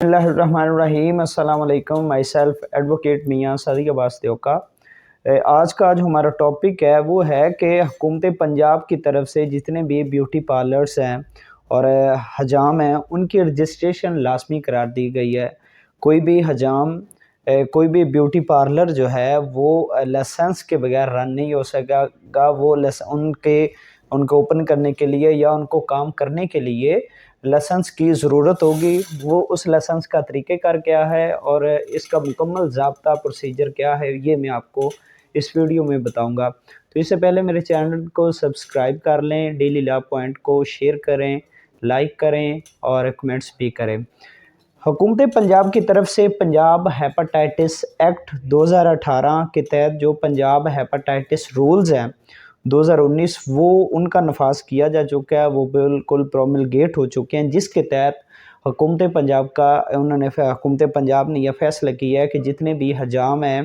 اللہ الرحمن الرحیم۔ السلام علیکم، مائی سیلف ایڈوکیٹ میاں صادق عباس دیوکا۔ آج کا جو ہمارا ٹاپک ہے وہ ہے کہ حکومت پنجاب کی طرف سے جتنے بھی بیوٹی پارلرز ہیں اور حجام ہیں ان کی رجسٹریشن لازمی قرار دی گئی ہے۔ کوئی بھی حجام کوئی بھی بیوٹی پارلر جو ہے وہ لائسنس کے بغیر رن نہیں ہو سکے گا۔ وہ ان کو اوپن کرنے کے لیے یا ان کو کام کرنے کے لیے لائسنس کی ضرورت ہوگی۔ وہ اس لائسنس کا طریقہ کار کیا ہے اور اس کا مکمل ضابطہ پروسیجر کیا ہے، یہ میں آپ کو اس ویڈیو میں بتاؤں گا۔ تو اس سے پہلے میرے چینل کو سبسکرائب کر لیں، ڈیلی لا پوائنٹ کو شیئر کریں، لائک کریں اور کمنٹس بھی کریں۔ حکومت پنجاب کی طرف سے پنجاب ہیپاٹائٹس ایکٹ 2018 کے تحت جو پنجاب ہیپاٹائٹس رولز ہیں 2019 وہ ان کا نفاذ کیا جا چکا ہے، وہ بالکل پروملگیٹ ہو چکے ہیں، جس کے تحت حکومت پنجاب نے یہ فیصلہ کیا ہے کہ جتنے بھی حجام ہیں،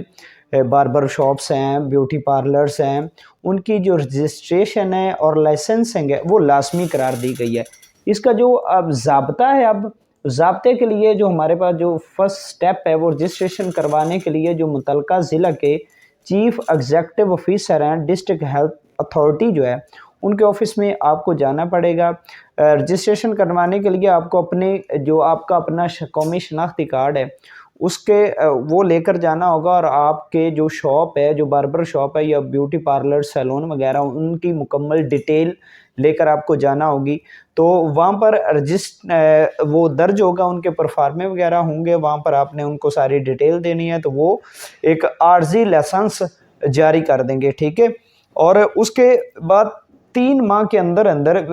باربر شاپس ہیں، بیوٹی پارلرز ہیں، ان کی جو رجسٹریشن ہے اور لائسنسنگ ہے وہ لازمی قرار دی گئی ہے۔ اس کا جو اب ضابطہ ہے، اب ضابطے کے لیے جو ہمارے پاس جو فرسٹ سٹیپ ہے وہ رجسٹریشن کروانے کے لیے جو متعلقہ ضلع کے چیف ایگزیکٹو آفیسر ہیں، ڈسٹرکٹ ہیلتھ اتھارٹی جو ہے ان کے آفس میں آپ کو جانا پڑے گا۔ رجسٹریشن کروانے کے لیے آپ کو آپ کا اپنا قومی شناختی کارڈ ہے اس کے وہ لے کر جانا ہوگا، اور آپ کے جو شاپ ہے، جو باربر شاپ ہے یا بیوٹی پارلر سیلون وغیرہ، ان کی مکمل ڈیٹیل لے کر آپ کو جانا ہوگی۔ تو وہاں پر وہ درج ہوگا، ان کے پرفارمے وغیرہ ہوں گے، وہاں پر آپ نے ان کو ساری ڈیٹیل دینی ہے، تو وہ ایک عارضی لائسنس جاری کر دیں گے، ٹھیک ہے۔ اور اس کے بعد 3 ماہ کے اندر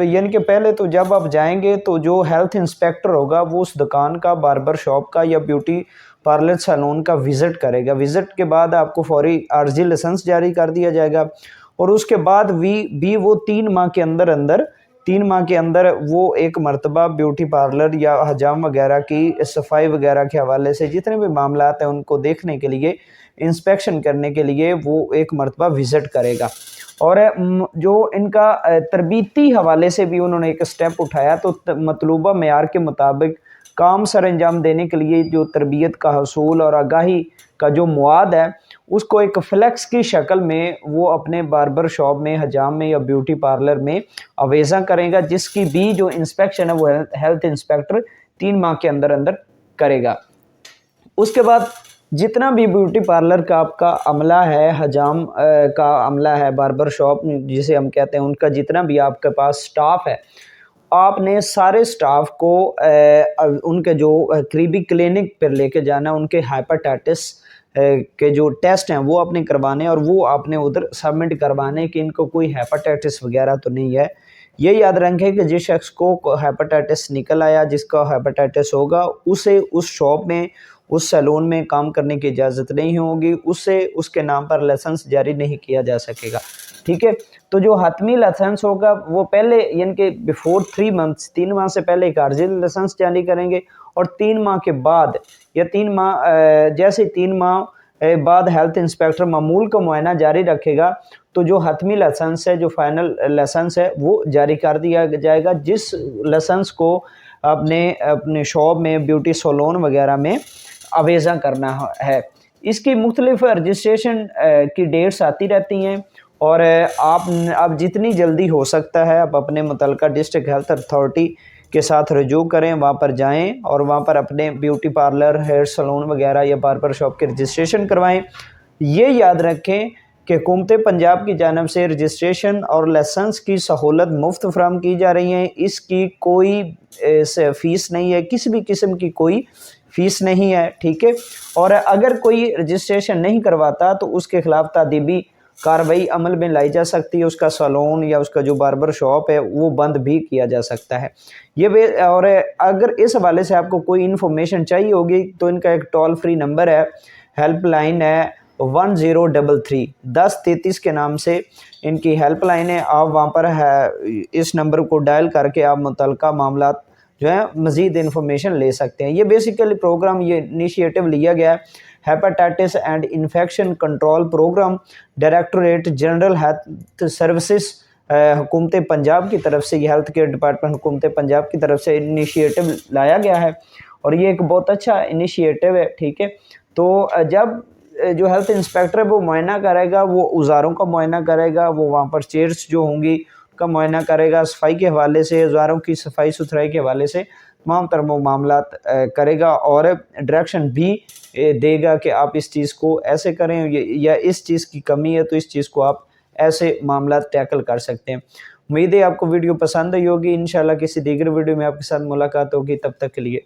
یعنی کہ پہلے تو جب آپ جائیں گے تو جو ہیلتھ انسپیکٹر ہوگا وہ اس دکان کا، باربر شاپ کا یا بیوٹی پارلر سیلون کا وزٹ کرے گا۔ وزٹ کے بعد آپ کو فوری عارضی لائسنس جاری کر دیا جائے گا، اور اس کے بعد بھی وہ 3 ماہ کے اندر وہ ایک مرتبہ بیوٹی پارلر یا حجام وغیرہ کی صفائی وغیرہ کے حوالے سے جتنے بھی معاملات ہیں ان کو دیکھنے کے لیے، انسپیکشن کرنے کے لیے وہ ایک مرتبہ وزٹ کرے گا۔ اور جو ان کا تربیتی حوالے سے بھی انہوں نے ایک سٹیپ اٹھایا، تو مطلوبہ معیار کے مطابق کام سر انجام دینے کے لیے جو تربیت کا حصول اور آگاہی کا جو مواد ہے اس کو ایک فلیکس کی شکل میں وہ اپنے باربر شاپ میں، حجام میں یا بیوٹی پارلر میں آویزاں کرے گا، جس کی بھی جو انسپیکشن ہے وہ ہیلتھ انسپیکٹر 3 ماہ کے اندر کرے گا۔ اس کے بعد جتنا بھی بیوٹی پارلر کا آپ کا عملہ ہے، حجام کا عملہ ہے، باربر شاپ جسے ہم کہتے ہیں، ان کا جتنا بھی آپ کے پاس سٹاف ہے، آپ نے سارے سٹاف کو ان کے جو قریبی کلینک پر لے کے جانا، ان کے ہیپاٹائٹس کے جو ٹیسٹ ہیں وہ آپ نے کروانے، اور وہ آپ نے ادھر سبمٹ کروانے کہ ان کو کوئی ہیپاٹائٹس وغیرہ تو نہیں ہے۔ یہ یاد رکھیں کہ جس شخص کو ہیپاٹائٹس نکل آیا، جس کا ہیپاٹائٹس ہوگا، اسے اس شاپ میں، اس سیلون میں کام کرنے کی اجازت نہیں ہوگی، اسے اس کے نام پر لائسنس جاری نہیں کیا جا سکے گا، ٹھیک ہے۔ تو جو حتمی لائسنس ہوگا وہ پہلے یعنی کہ بیفور 3 منتھس 3 ماہ سے پہلے ایک عارضی لائسنس جاری کریں گے، اور 3 ماہ کے بعد یا 3 ماہ جیسے 3 ماہ بعد ہیلتھ انسپیکٹر معمول کا معائنہ جاری رکھے گا تو جو حتمی لائسنس ہے، جو فائنل لائسنس ہے وہ جاری کر دیا جائے گا، جس لائسنس کو اپنے شاپ میں، بیوٹی سیلون وغیرہ میں آویزاں کرنا ہے۔ اس کی مختلف رجسٹریشن کی ڈیٹس آتی رہتی ہیں، اور آپ جتنی جلدی ہو سکتا ہے آپ اپنے متعلقہ ڈسٹرکٹ ہیلتھ اتھارٹی کے ساتھ رجوع کریں، وہاں پر جائیں اور وہاں پر اپنے بیوٹی پارلر، ہیئر سیلون وغیرہ یا باربر شاپ کے رجسٹریشن کروائیں۔ یہ یاد رکھیں کہ حکومت پنجاب کی جانب سے رجسٹریشن اور لائسنس کی سہولت مفت فراہم کی جا رہی ہیں، اس کی کوئی فیس نہیں ہے، کسی بھی قسم کی کوئی فیس نہیں ہے، ٹھیک ہے۔ اور اگر کوئی رجسٹریشن نہیں کرواتا تو اس کے خلاف تادیبی کارروائی عمل میں لائی جا سکتی ہے، اس کا سیلون یا اس کا جو باربر شاپ ہے وہ بند بھی کیا جا سکتا ہے۔ اور اگر اس حوالے سے آپ کو کوئی انفارمیشن چاہیے ہوگی تو ان کا ایک ٹول فری نمبر ہے، ہیلپ لائن ہے 1033 1033 کے نام سے ان کی ہیلپ لائن ہے۔ آپ وہاں پر اس نمبر کو ڈائل کر کے آپ متعلقہ معاملات جو ہیں مزید انفارمیشن لے سکتے ہیں۔ یہ بیسیکلی پروگرام، یہ انیشیٹو لیا گیا ہے hepatitis and infection control programme, directorate general health services حکومت پنجاب کی طرف سے، یہ ہیلتھ کیئر ڈپارٹمنٹ حکومت پنجاب کی طرف سے انیشیٹو لایا گیا ہے، اور یہ ایک بہت اچھا انیشیٹو ہے، ٹھیک ہے۔ تو جب جو ہیلتھ انسپیکٹر ہے وہ معائنہ کرے گا، وہ اوزاروں کا معائنہ کرے گا، وہ وہاں پر چیئرز جو ہوں گی کا معائنہ کرے گا، صفائی کے حوالے سے، اوزاروں کی صفائی ستھرائی کے حوالے سے تمام تر وہ معاملات کرے گا، اور ڈائریکشن بھی دے گا کہ آپ اس چیز کو ایسے کریں، یا اس چیز کی کمی ہے تو اس چیز کو آپ ایسے معاملات ٹیکل کر سکتے ہیں۔ امید ہے آپ کو ویڈیو پسند آئی ہوگی، انشاءاللہ کسی دیگر ویڈیو میں آپ کے ساتھ ملاقات ہوگی، تب تک کے لیے